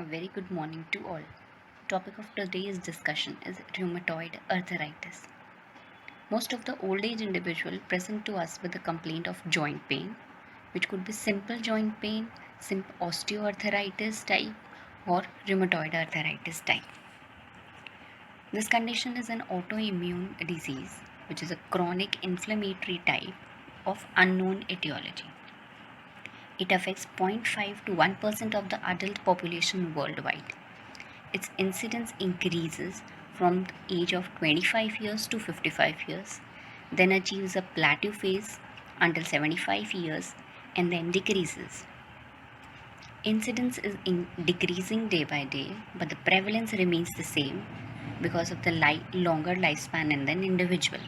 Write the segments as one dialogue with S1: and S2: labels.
S1: A very good morning to all. Topic of today's discussion is rheumatoid arthritis. Most of the old age individual present to us with a complaint of joint pain, which could be simple joint pain, simple osteoarthritis type, or rheumatoid arthritis type. This condition is an autoimmune disease, which is a chronic inflammatory type of unknown etiology. It affects 0.5 to 1% of the adult population worldwide. Its incidence increases from the age of 25 years to 55 years, then achieves a plateau phase until 75 years, and then decreases. Incidence is decreasing day by day, but the prevalence remains the same because of the longer lifespan in an individual.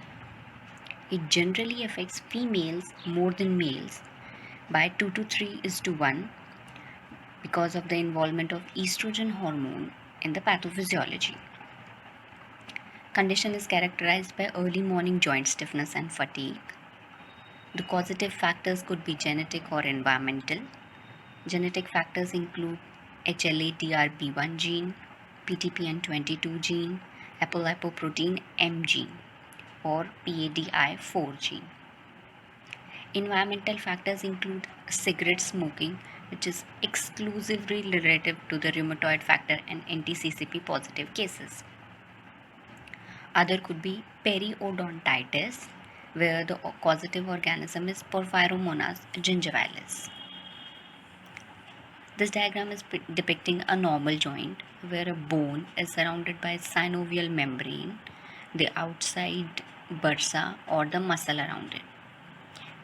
S1: It generally affects females more than males by 2 to 3 is to 1 because of the involvement of estrogen hormone in the pathophysiology. Condition is characterized by early morning joint stiffness and fatigue. The causative factors could be genetic or environmental. Genetic factors include HLA-DRB1 gene, PTPN22 gene, apolipoprotein M gene, or PADI4 gene. Environmental factors include cigarette smoking, which is exclusively relative to the rheumatoid factor and anti-CCP positive cases. Other could be periodontitis, where the causative organism is Porphyromonas gingivalis. This diagram is depicting a normal joint where a bone is surrounded by a synovial membrane, the outside bursa or the muscle around it.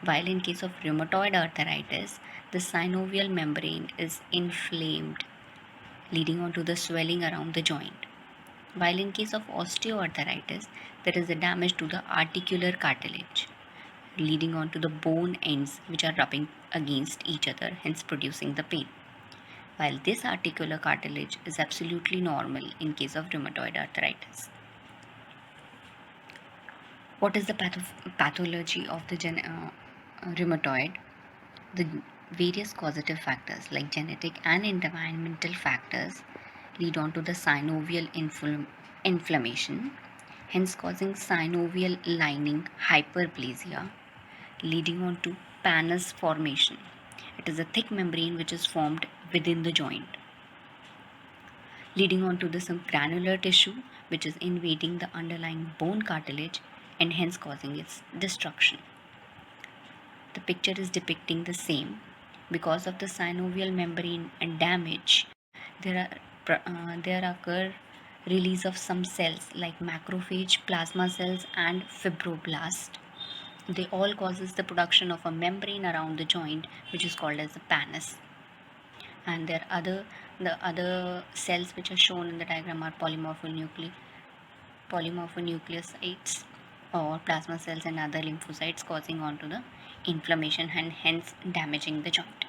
S1: While in case of rheumatoid arthritis, the synovial membrane is inflamed, leading on to the swelling around the joint. While in case of osteoarthritis, there is a damage to the articular cartilage, leading on to the bone ends which are rubbing against each other, hence producing the pain. While this articular cartilage is absolutely normal in case of rheumatoid arthritis. What is the pathology of the rheumatoid? The various causative factors like genetic and environmental factors lead on to the synovial inflammation, hence causing synovial lining hyperplasia, leading on to pannus formation. It is a thick membrane which is formed within the joint, leading on to the some granular tissue which is invading the underlying bone cartilage and hence causing its destruction. The picture is depicting the same. Because of the synovial membrane and damage, there occur release of some cells like macrophage, plasma cells, and fibroblast. They all causes the production of a membrane around the joint, which is called as the pannus. And the other cells which are shown in the diagram are polymorphonucleocytes or plasma cells and other lymphocytes causing on to the inflammation and hence damaging the joint.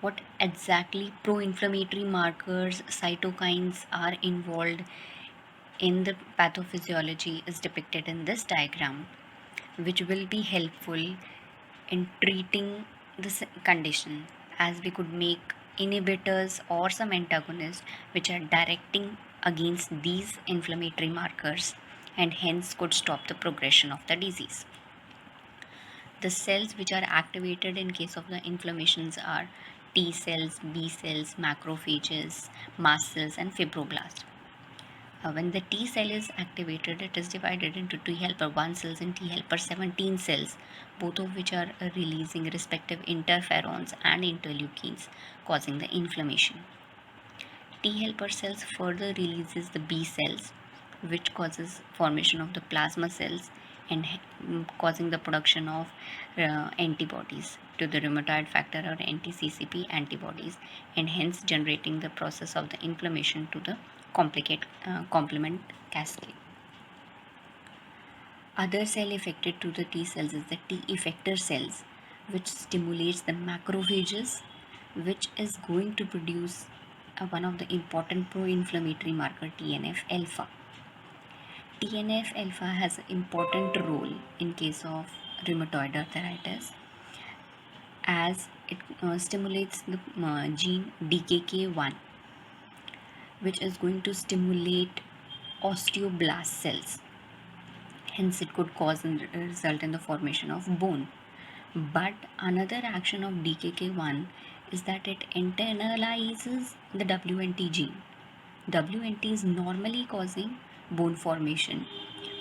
S1: What exactly pro-inflammatory markers, cytokines are involved in the pathophysiology is depicted in this diagram, which will be helpful in treating this condition, as we could make inhibitors or some antagonists which are directing against these inflammatory markers and hence could stop the progression of the disease. The cells which are activated in case of the inflammations are T cells, B cells, macrophages, mast cells, and fibroblasts. When the T cell is activated, it is divided into T helper 1 cells and T helper 17 cells, both of which are releasing respective interferons and interleukins, causing the inflammation. T helper cells further releases the B cells, which causes formation of the plasma cells and causing the production of antibodies to the rheumatoid factor or anti-CCP antibodies, and hence generating the process of the inflammation to the complement cascade. Other cell affected to the T cells is the T effector cells, which stimulates the macrophages, which is going to produce one of the important pro-inflammatory marker TNF alpha. TNF alpha has an important role in case of rheumatoid arthritis, as it stimulates the gene DKK1, which is going to stimulate osteoblast cells. Hence, it could cause and result in the formation of bone. But another action of DKK1 is that it internalizes the WNT gene. WNT is normally causing bone formation,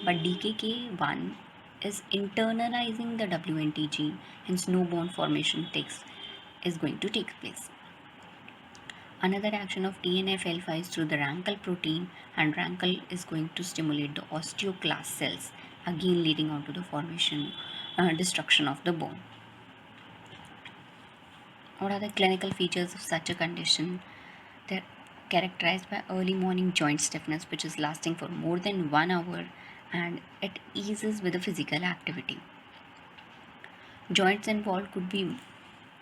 S1: but DKK1 is internalizing the WNT gene, hence no bone formation is going to take place. Another action of TNF-alpha is through the Rankel protein, and Rankel is going to stimulate the osteoclast cells, again leading on to the destruction of the bone. What are the clinical features of such a condition? They're characterized by early morning joint stiffness, which is lasting for more than 1 hour, and it eases with the physical activity. Joints involved could be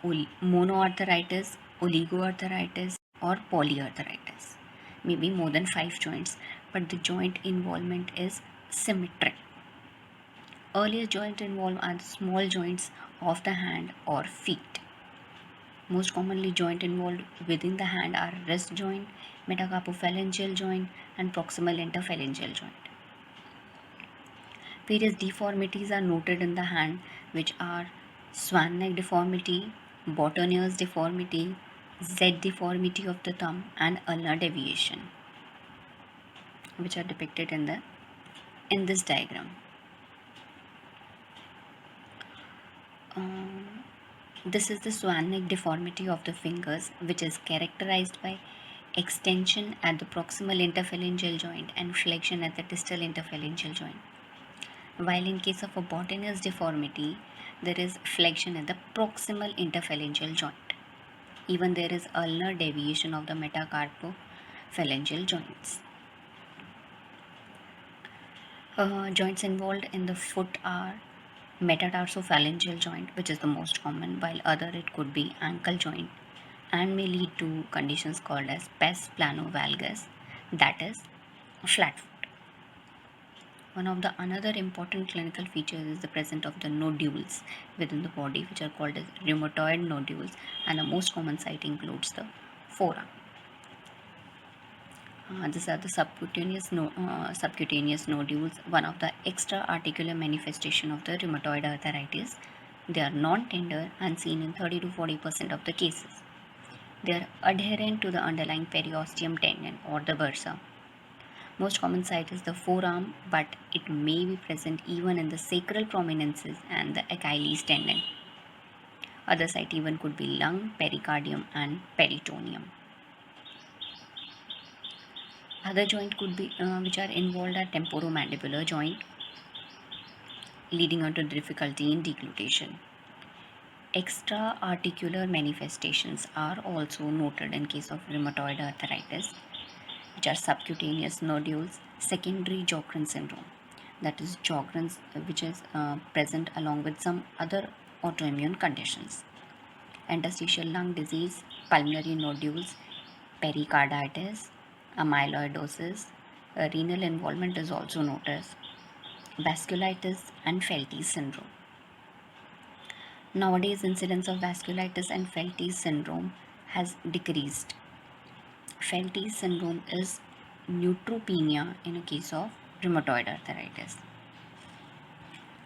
S1: monoarthritis, oligoarthritis, or polyarthritis. Maybe more than 5 joints, but the joint involvement is symmetric. Earliest joint involved are the small joints of the hand or feet. Most commonly joint involved within the hand are wrist joint, metacarpophalangeal joint, and proximal interphalangeal joint. Various deformities are noted in the hand, which are swan neck deformity, Bottonier's deformity, Z deformity of the thumb, and ulnar deviation, which are depicted in this diagram. This is the swan neck deformity of the fingers, which is characterized by extension at the proximal interphalangeal joint and flexion at the distal interphalangeal joint. While in case of a Bottonier's deformity, there is flexion at the proximal interphalangeal joint. Even there is ulnar deviation of the metacarpophalangeal joints. Joints involved in the foot are metatarsophalangeal joint, which is the most common, while other it could be ankle joint, and may lead to conditions called as pes planovalgus, that is flat foot. One of the another important clinical features is the presence of the nodules within the body, which are called as rheumatoid nodules, and the most common site includes the forearm. These are the subcutaneous nodules, one of the extra-articular manifestation of the rheumatoid arthritis. They are non-tender and seen in 30 to 40% of the cases. They are adherent to the underlying periosteum tendon or the bursa. Most common site is the forearm, but it may be present even in the sacral prominences and the Achilles tendon. Other site even could be lung, pericardium, and peritoneum. Other joint could be which are involved are temporomandibular joint, leading on to difficulty in deglutition. Extra-articular manifestations are also noted in case of rheumatoid arthritis, which are subcutaneous nodules, secondary Sjogren syndrome, that is Sjogren's, which is present along with some other autoimmune conditions, interstitial lung disease, pulmonary nodules, pericarditis, amyloidosis, renal involvement is also noticed, vasculitis, and Feltes syndrome. Nowadays, incidence of vasculitis and Feltes syndrome has decreased. Feltes syndrome is neutropenia in a case of rheumatoid arthritis.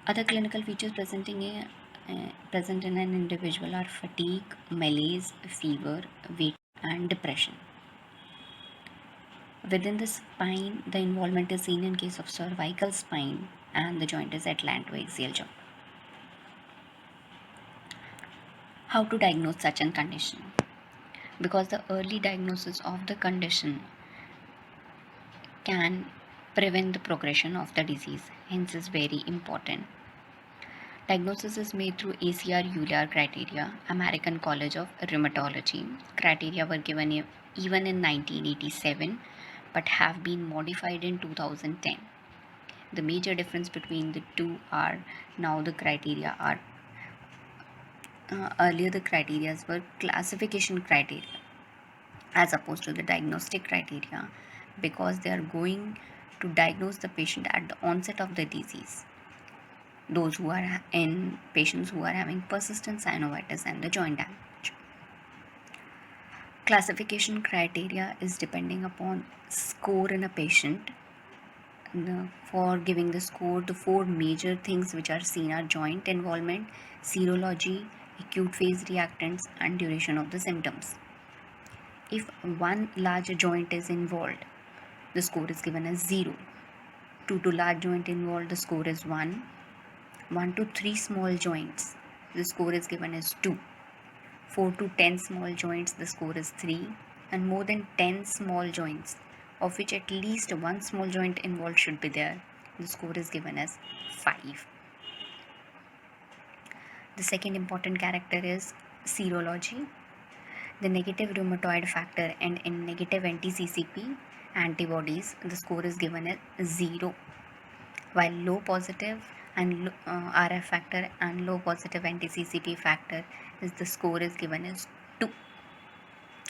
S1: Other clinical features present in an individual are fatigue, malaise, fever, weight, and depression. Within the spine, the involvement is seen in case of cervical spine, and the joint is atlantoaxial joint. How to diagnose such a condition? Because the early diagnosis of the condition can prevent the progression of the disease, hence is very important. Diagnosis is made through ACR-ULR criteria, American College of Rheumatology. Criteria were given even in 1987 but have been modified in 2010. The major difference between the two are now the criteria are earlier the criteria were classification criteria as opposed to the diagnostic criteria, because they are going to diagnose the patient at the onset of the disease. those who are in patients who are having persistent synovitis and the joint damage. Classification criteria is depending upon score in a patient. For giving the score, the four major things which are seen are joint involvement, serology, acute phase reactants, and duration of the symptoms. If one large joint is involved, the score is given as 0. 2 to large joint involved, the score is 1. 1 to 3 small joints, the score is given as 2. 4 to 10 small joints, the score is 3. And more than 10 small joints, of which at least one small joint involved should be there, the score is given as 5. The second important character is serology. The negative rheumatoid factor and in negative anti-CCP antibodies, the score is given as 0, while low positive and RF factor and low positive anti-CCP factor is the score is given as 2.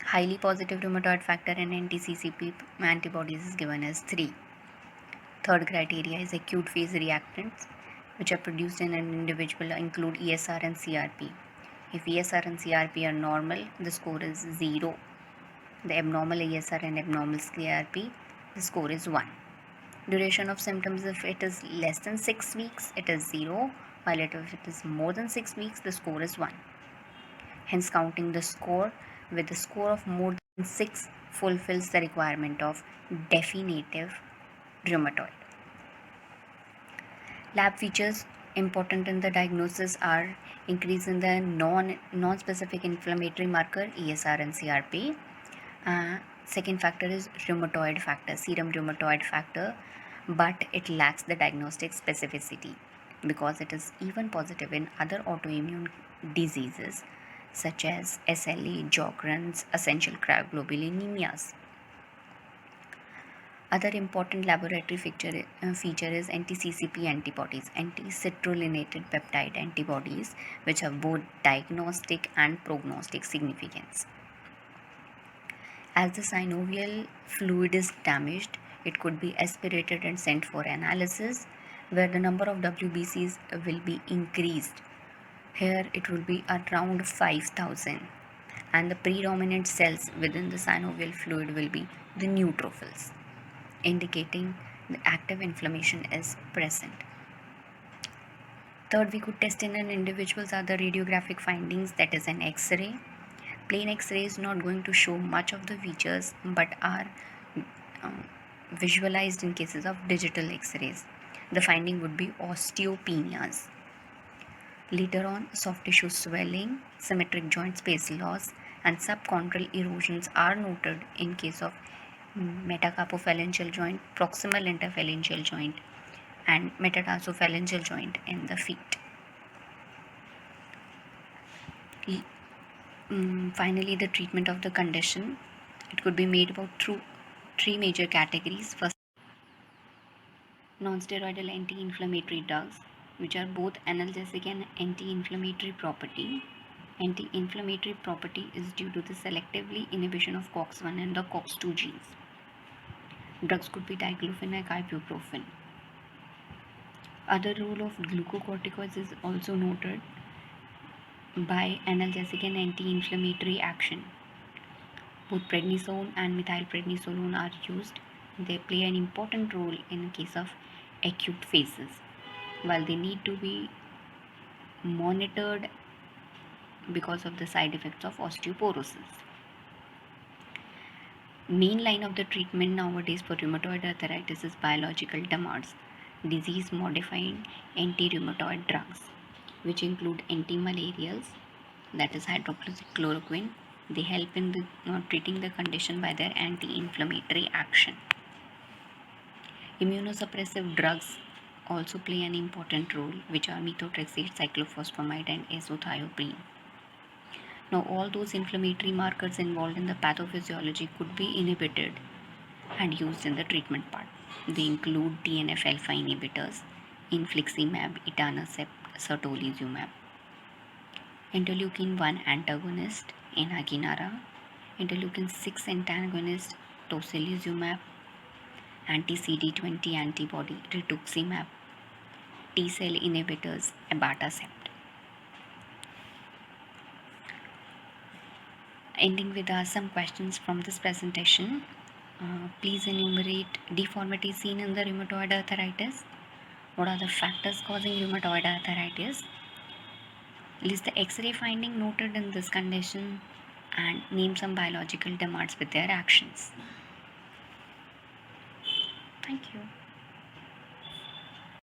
S1: Highly positive rheumatoid factor and anti-CCP antibodies is given as 3. Third criteria is acute phase reactants, which are produced in an individual include ESR and CRP. If ESR and CRP are normal, the score is 0. The abnormal ESR and abnormal CRP, the score is 1. Duration of symptoms, if it is less than 6 weeks, it is 0, while if it is more than 6 weeks, the score is 1. Hence, counting the score with a score of more than 6 fulfills the requirement of definitive rheumatoid. Lab features important in the diagnosis are increase in the non-specific inflammatory marker ESR and CRP. Second factor is rheumatoid factor, serum rheumatoid factor, but it lacks the diagnostic specificity because it is even positive in other autoimmune diseases such as SLE, Sjogren's, essential cryoglobulinemias. Other important laboratory feature is anti-CCP antibodies, anti-citrulinated peptide antibodies, which have both diagnostic and prognostic significance. As the synovial fluid is damaged, it could be aspirated and sent for analysis, where the number of WBCs will be increased. Here it will be around 5,000, and the predominant cells within the synovial fluid will be the neutrophils, indicating the active inflammation is present. Third, we could test in an individual's other radiographic findings, that is an X-ray. Plain X-ray is not going to show much of the features but are visualized in cases of digital X-rays. The finding would be osteopenias. Later on, soft tissue swelling, symmetric joint space loss, and subchondral erosions are noted in case of metacarpophalangeal joint, proximal interphalangeal joint, and metatarsophalangeal joint in the feet. Finally, the treatment of the condition, it could be made about through 3 major categories. First, non-steroidal anti-inflammatory drugs, which are both analgesic and anti-inflammatory property. Anti-inflammatory property is due to the selectively inhibition of COX-1 and the COX-2 genes. Drugs could be diclofenac, ibuprofen. Other role of glucocorticoids is also noted by analgesic and anti-inflammatory action. Both prednisone and methylprednisolone are used. They play an important role in case of acute phases, while they need to be monitored because of the side effects of osteoporosis. Main line of the treatment nowadays for rheumatoid arthritis is biological DMARDs, disease modifying anti-rheumatoid drugs, which include antimalarials, that is hydroxychloroquine. They help in treating the condition by their anti-inflammatory action. Immunosuppressive drugs also play an important role, which are methotrexate, cyclophosphamide, and azathioprine. Now, all those inflammatory markers involved in the pathophysiology could be inhibited and used in the treatment part. They include TNF-alpha inhibitors, infliximab, etanercept, certolizumab, interleukin-1 antagonist, enakinara, interleukin-6 antagonist, tocilizumab, anti-CD20 antibody, rituximab, T cell inhibitors, abatacept. Ending with some questions from this presentation. Please enumerate deformities seen in the rheumatoid arthritis. What are the factors causing rheumatoid arthritis? List the X-ray finding noted in this condition and name some biological demands with their actions. Thank you.